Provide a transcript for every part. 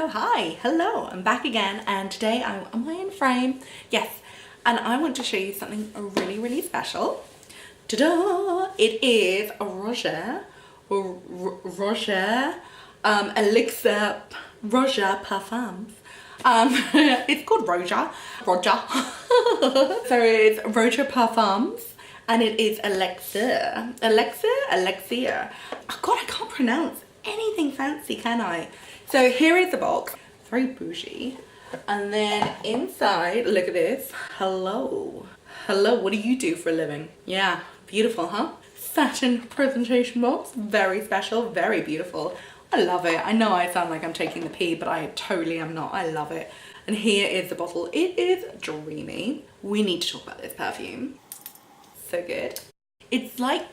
Hi, hello, I'm back again, and today am I in frame? Yes, and I want to show you something really special. Ta-da! It is a ROJA Elixir ROJA Parfums. It's called ROJA. So it's ROJA Parfums, and it is Elixir. Elixir. Oh God, I can't pronounce anything fancy, can I? So here is the box. Very bougie. And then inside, look at this. Hello, what do you do for a living? Yeah, beautiful, huh? Satin presentation box. Very special, very beautiful. I love it. I know I sound like I'm taking the pee, but I totally am not. I love it. And here is the bottle. It is dreamy. We need to talk about this perfume. So good. It's like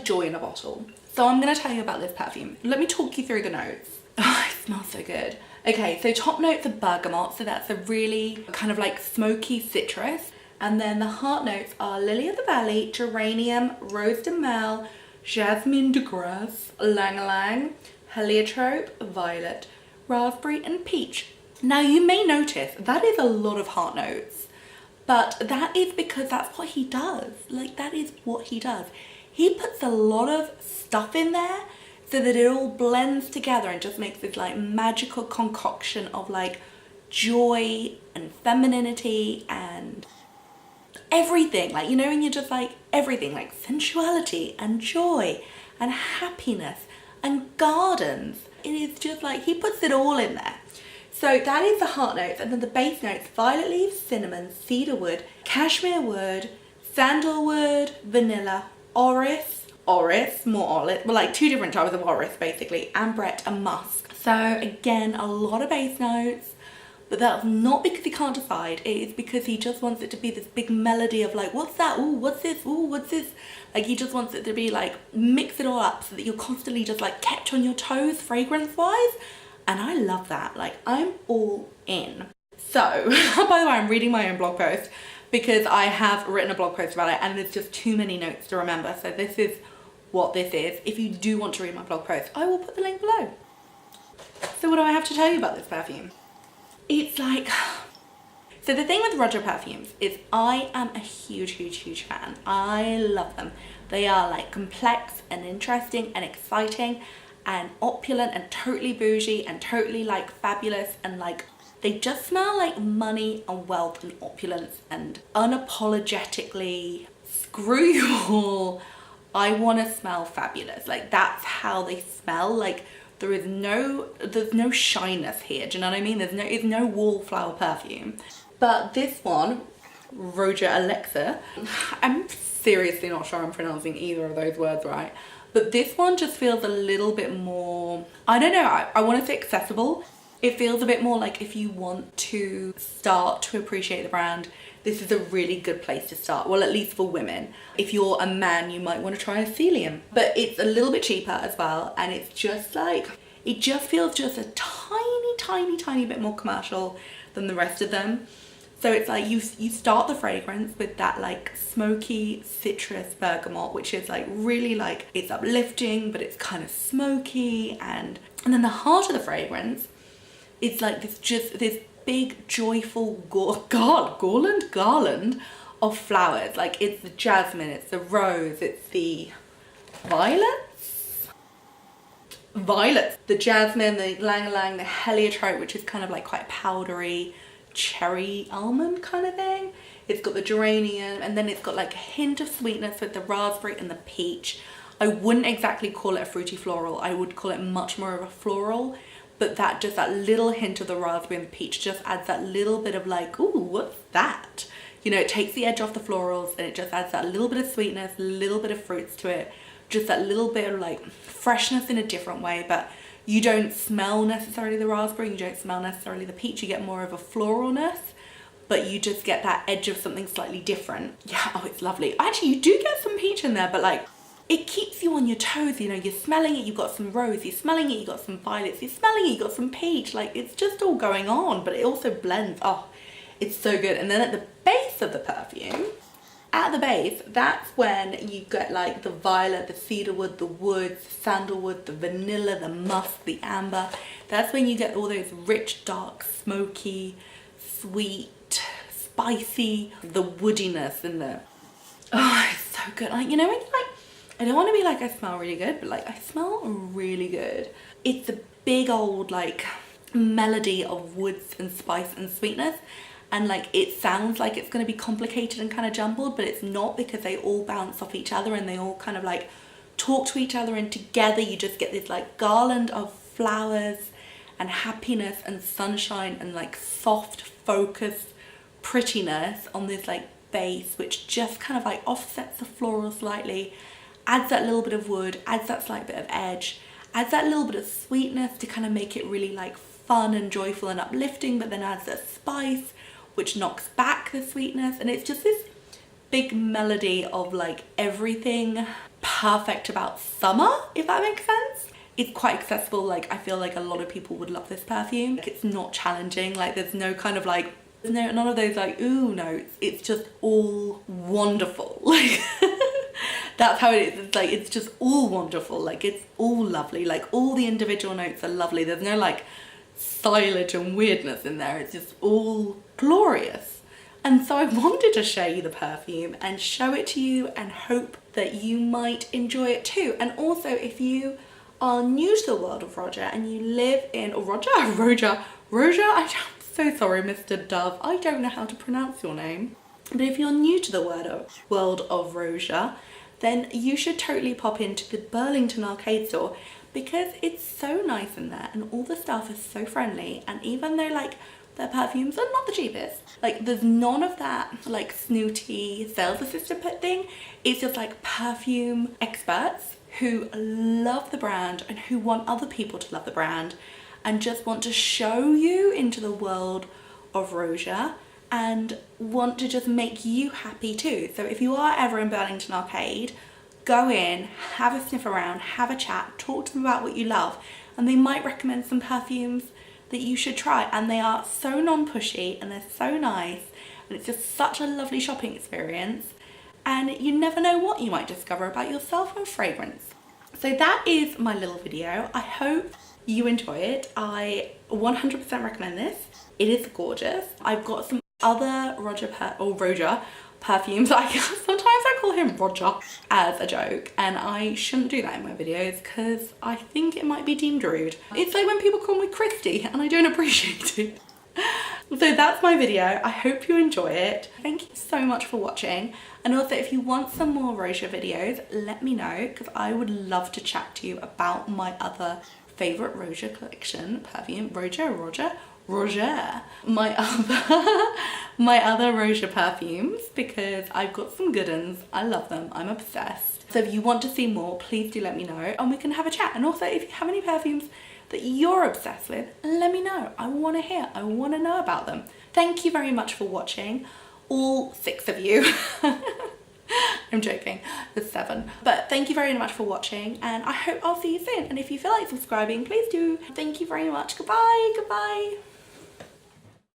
joy in a bottle. So I'm gonna tell you about this perfume. Let me talk you through the notes. Oh, it smells so good. Okay, so top notes are bergamot, so that's a really kind of like smoky citrus. And then the heart notes are lily of the valley, geranium, rose de mel, jasmin de Grasse, ylang, heliotrope, violet, raspberry and peach. Now you may notice that is a lot of heart notes, but that is because that's what he does. Like, that is what he does. He puts a lot of stuff in there so that it all blends together and just makes this like magical concoction of like joy and femininity and everything. Like, you know, and you're just like everything, like sensuality and joy and happiness and gardens. It is just like, he puts it all in there. So that is the heart notes, and then the base notes: violet leaves, cinnamon, cedarwood, cashmere wood, sandalwood, vanilla, Orris, more olive, well, like two different types of Orris basically, Ambrette and Musk. So again, a lot of base notes, but that's not because he can't decide. It is because he just wants it to be this big melody of like, what's that? Ooh, what's this? Ooh, what's this? Like, he just wants it to be like, mix it all up so that you're constantly just like kept on your toes fragrance wise. And I love that. Like, I'm all in. So, by the way, I'm reading my own blog post because I have written a blog post about it and there's just too many notes to remember. So this is what this is. If you do want to read my blog post, I will put the link below. So what do I have to tell you about this perfume? It's like, so the thing with ROJA perfumes is I am a huge fan. I love them. They are like complex and interesting and exciting and opulent and totally bougie and totally like fabulous, and like they just smell like money and wealth and opulence and unapologetically screw you all. I want to smell fabulous. Like, that's how they smell. Like, there's no shyness here. Do you know what I mean? It's no wallflower perfume. But this one, ROJA Elixir, I'm seriously not sure I'm pronouncing either of those words right. But this one just feels a little bit more, I don't know, I want to say accessible. It feels a bit more like if you want to start to appreciate the brand, this is a really good place to start. Well, at least for women. If you're a man, you might want to try a Helium. But it's a little bit cheaper as well. And it's just like, it just feels just a tiny bit more commercial than the rest of them. So it's like you start the fragrance with that like smoky citrus bergamot, which is like really like, it's uplifting, but it's kind of smoky. And then the heart of the fragrance, it's like this big joyful garland of flowers. Like, it's the jasmine, it's the rose, it's the violets, the jasmine, the ylang, the heliotrope, which is kind of like quite powdery cherry almond kind of thing. It's got the geranium, and then it's got like a hint of sweetness with the raspberry and the peach. I wouldn't exactly call it a fruity floral. I would call it much more of a floral. But that little hint of the raspberry and the peach just adds that little bit of like, ooh, what's that? You know, it takes the edge off the florals and it just adds that little bit of sweetness, a little bit of fruits to it. Just that little bit of like freshness in a different way. But you don't smell necessarily the raspberry, you don't smell necessarily the peach. You get more of a floralness, but you just get that edge of something slightly different. Yeah, oh, it's lovely. Actually, you do get some peach in there, but like, it keeps you on your toes, you know, you're smelling it, you've got some rose, you're smelling it, you've got some violets, you're smelling it, you've got some peach, like, it's just all going on, but it also blends. Oh, it's so good. And then at the base of the perfume, at the base, that's when you get like the violet, the cedarwood, the woods, sandalwood, the vanilla, the musk, the amber. That's when you get all those rich, dark, smoky, sweet, spicy, the woodiness and the, oh, it's so good. Like, you know, when you like, I don't want to be like, I smell really good, but like, I smell really good. It's a big old like melody of woods and spice and sweetness. And like, it sounds like it's going to be complicated and kind of jumbled, but it's not, because they all bounce off each other and they all kind of like talk to each other, and together you just get this like garland of flowers and happiness and sunshine and like soft focused prettiness on this like base, which just kind of like offsets the floral slightly, adds that little bit of wood, adds that slight bit of edge, adds that little bit of sweetness to kind of make it really like fun and joyful and uplifting, but then adds that spice which knocks back the sweetness, and it's just this big melody of like everything perfect about summer, if that makes sense. It's quite accessible. Like, I feel like a lot of people would love this perfume. Like, it's not challenging. Like, there's no kind of like, there's none of those like ooh notes. It's just all wonderful. Like, that's how it is. It's like, it's just all wonderful. Like, it's all lovely. Like, all the individual notes are lovely. There's no like silage and weirdness in there. It's just all glorious. And so I wanted to share you the perfume and show it to you and hope that you might enjoy it too. And also, if you are new to the world of ROJA and you live in ROJA, I'm so sorry, Mr. Dove, I don't know how to pronounce your name. But if you're new to the world of ROJA, then you should totally pop into the Burlington Arcade store, because it's so nice in there and all the staff is so friendly. And even though like their perfumes are not the cheapest, like there's none of that like snooty sales assistant thing. It's just like perfume experts who love the brand and who want other people to love the brand and just want to show you into the world of ROJA and want to just make you happy too. So if you are ever in Burlington Arcade, go in, have a sniff around, have a chat, talk to them about what you love, and they might recommend some perfumes that you should try. And they are so non-pushy and they're so nice, and it's just such a lovely shopping experience, and you never know what you might discover about yourself and fragrance. So that is my little video. I hope you enjoy it. I 100% recommend this. It is gorgeous. I've got some other ROJA perfumes. Sometimes I call him Roger as a joke, and I shouldn't do that in my videos because I think it might be deemed rude. It's like when people call me Christy and I don't appreciate it. So that's my video. I hope you enjoy it. Thank you so much for watching. And also, if you want some more ROJA videos, let me know, because I would love to chat to you about my other favorite ROJA collection perfume. ROJA, my other ROJA perfumes, because I've got some good ones. I love them. I'm obsessed. So if you want to see more, please do let me know and we can have a chat. And also, if you have any perfumes that you're obsessed with, let me know. I want to hear. I want to know about them. Thank you very much for watching, all 6 of you. I'm joking, there's 7. But thank you very much for watching, and I hope I'll see you soon. And if you feel like subscribing, please do. Thank you very much. Goodbye.